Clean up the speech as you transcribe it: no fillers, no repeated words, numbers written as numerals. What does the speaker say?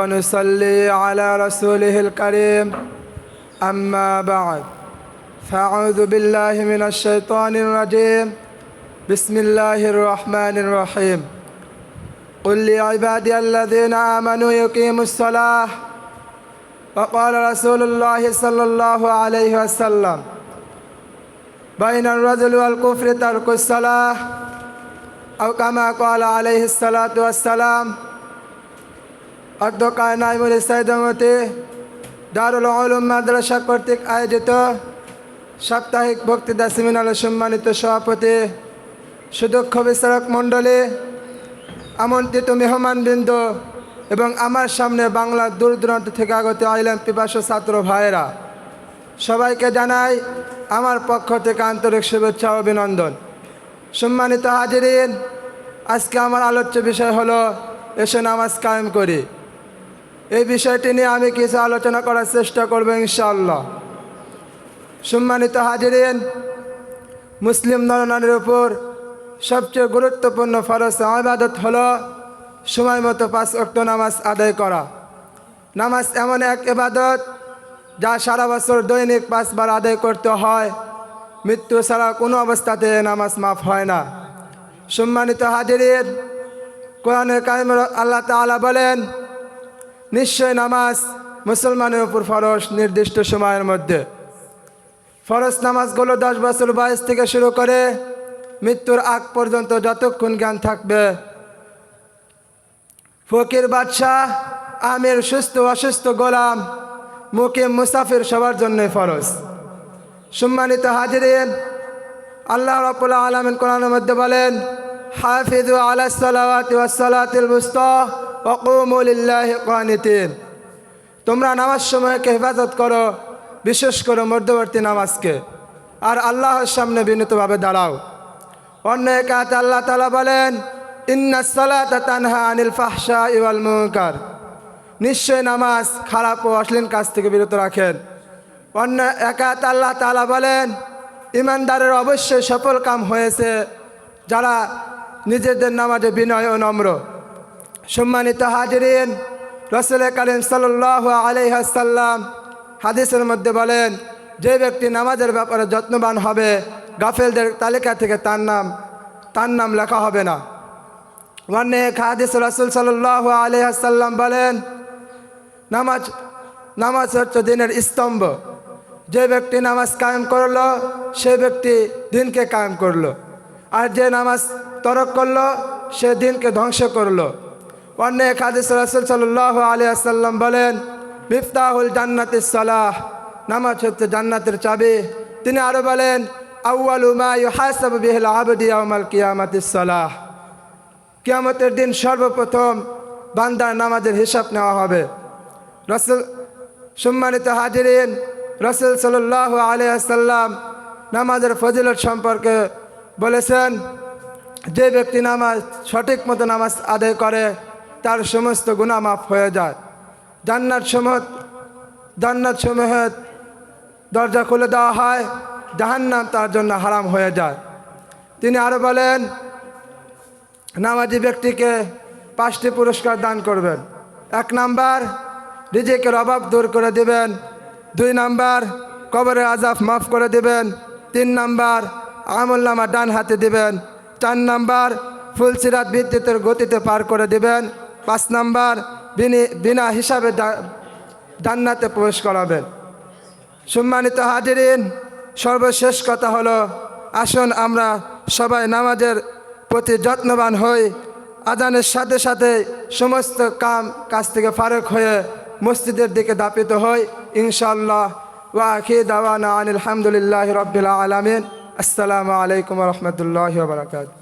ونصلي على رسوله الكريم أما بعد فأعوذ بالله من الشيطان الرجيم بسم الله الرحمن الرحيم قل لعبادي الذين آمنوا يقيموا الصلاة وقال رسول الله صلى الله عليه وسلم بين الرجل والكفر ترك الصلاة أو كما قال عليه الصلاة والسلام অধ্যকায় নাইমুল ইসলামতে দারুল উলুম মাদ্রাসা কর্তৃক আয়োজিত সাপ্তাহিক বক্তৃতা সেমিনারের সম্মানিত সভাপতি সুদক্ষ বিচারক মণ্ডলী, আমন্ত্রিত মেহমানবৃন্দ এবং আমার সামনে বাংলার দূর দূরান্ত থেকে আগত আইলাম পিপাসু ছাত্র ভাইয়েরা, সবাইকে জানাই আমার পক্ষ থেকে আন্তরিক শুভেচ্ছা ও অভিনন্দন। সম্মানিত হাজিরিন, আজকে আমার আলোচ্য বিষয় হলো এসে নামাজ কায়েম করি। এই বিষয়টি নিয়ে আমি কিছু আলোচনা করার চেষ্টা করব ইনশাআল্লাহ। সম্মানিত হাজিরিন, মুসলিম নরনারীর উপর সবচেয়ে গুরুত্বপূর্ণ ফরজ ইবাদত হলো সময় মতো 5 ওয়াক্ত নামাজ আদায় করা। নামাজ এমন এক ইবাদত যা সারা বছর দৈনিক 5 বার আদায় করতে হয়। মৃত্যু ছাড়া কোনো অবস্থাতে নামাজ মাফ হয় না। সম্মানিত হাজিরিন, কোরআনে কারিমে আল্লাহ তাআলা বলেন, নিশ্চয় নামাজ মুসলমানের উপর ফরজ নির্দিষ্ট সময়ের মধ্যে। ফরজ নামাজগুলো 10 বছর বয়স থেকে শুরু করে মৃত্যুর আগ পর্যন্ত যতক্ষণ জ্ঞান থাকবে। ফকির, বাদশাহ, আমির, সুস্থ অসুস্থ, গোলাম, মুকিম, মুসাফির সবার জন্যই ফরজ। সম্মানিত হাজিরিন, আল্লাহ রাব্বুল আলামিন কোরআনের মধ্যে বলেন, হাফিজু আলাস সালাওয়াতি ওয়াস সালাতিল বুসতা ওয়া কুমু লিল্লাহি কানিতিন। তোমরা নামাজ সময়কে হেফাজত করো, বিশেষ করে মধ্যবর্তী নামাজকে, আর আল্লাহর সামনে বিনীতভাবে দাঁড়াও। অন্য এক আয়াতে আল্লাহ তাআলা বলেন, ইন্নাস সালাতা তানহা আনিল ফাহশাই ওয়াল মুনকার। নিশ্চয় নামাজ খারাপ ও অশ্লীল কাজ থেকে বিরত রাখেন। অন্য এক আয়াতে আল্লাহ তাআলা বলেন, ইমানদারের অবশ্যই সফল কাম হয়েছে যারা নিজেদের নামাজে বিনয় ও নম্র। সম্মানিত হাজিরিন, রাসূল কারীম সাল্লাল্লাহু আলাইহি ওয়াসাল্লাম হাদিসের মধ্যে বলেন, যে ব্যক্তি নামাজের ব্যাপারে যত্নবান হবে, গাফেলদের তালিকা থেকে তার নাম লেখা হবে না। অন্য এক হাদিসে রাসূল সাল্লাল্লাহু আলাইহি ওয়াসাল্লাম বলেন, নামাজ হচ্ছে দিনের স্তম্ভ। যে ব্যক্তি নামাজ কায়েম করলো সে ব্যক্তি দিনকে কায়েম করলো, আর যে নামাজ তরক করলো সে দিনকে ধ্বংস করলো। অন্য এক হাদিসে রাসূল সাল্লাল্লাহু আলাইহি ওয়াসাল্লাম বলেন, মিফতাহুল জান্নাতিস সালাহ। নামাজ হচ্ছে জান্নাতের চাবি। তিনি আরো বলেন, আউয়ালু মা ইউহাসাবু বিহিল আবদু ইয়াউমাল কিয়ামাতিস সালাহ। কিয়ামতের দিন সর্বপ্রথম বান্দার নামাজের হিসাব নেওয়া হবে। সম্মানিত হাজিরিন, রাসূল সাল্লাল্লাহু আলাইহি ওয়াসাল্লাম নামাজের ফজিলত সম্পর্কে বলেছেন, যে ব্যক্তি নামাজ সঠিক মতো নামাজ আদায় করে তার সমস্ত গুনাহ মাফ হয়ে যায়। জান্নাত সমূহের দরজা খুলে দেওয়া হয়, জাহান্নাম তার জন্য হারাম হয়ে যায়। তিনি আরো বলেন, নামাজি ব্যক্তিকে 5টি পুরস্কার দান করবেন। 1 নাম্বার, রিজিকের অভাব দূর করে দিবেন। 2 নাম্বার, কবরের আযাব মাফ করে দিবেন। 3 নাম্বার, আমলনামা ডান হাতে দিবেন। 4 নাম্বার, ফুলসিরাত বিদ্যুতের গতিতে পার করে দিবেন। 5 নাম্বার, বিনা হিসাবে জান্নাতে প্রবেশ করাবেন। সম্মানিত হাজিরিন, সর্বশেষ কথা হলো, আসুন আমরা সবাই নামাজের প্রতি যত্নবান হই। আজানের সাথে সাথে সমস্ত কাজ থেকে ফারক হয়ে মসজিদের দিকে দাপিত হই ইনশাআল্লাহ। ওয়া আখিরু দাওয়ানা আনিল হামদুলিল্লাহি রাব্বিল আলামিন। আসসালামু আলাইকুম ওয়া রাহমাতুল্লাহি ওয়া বারাকাতুহু।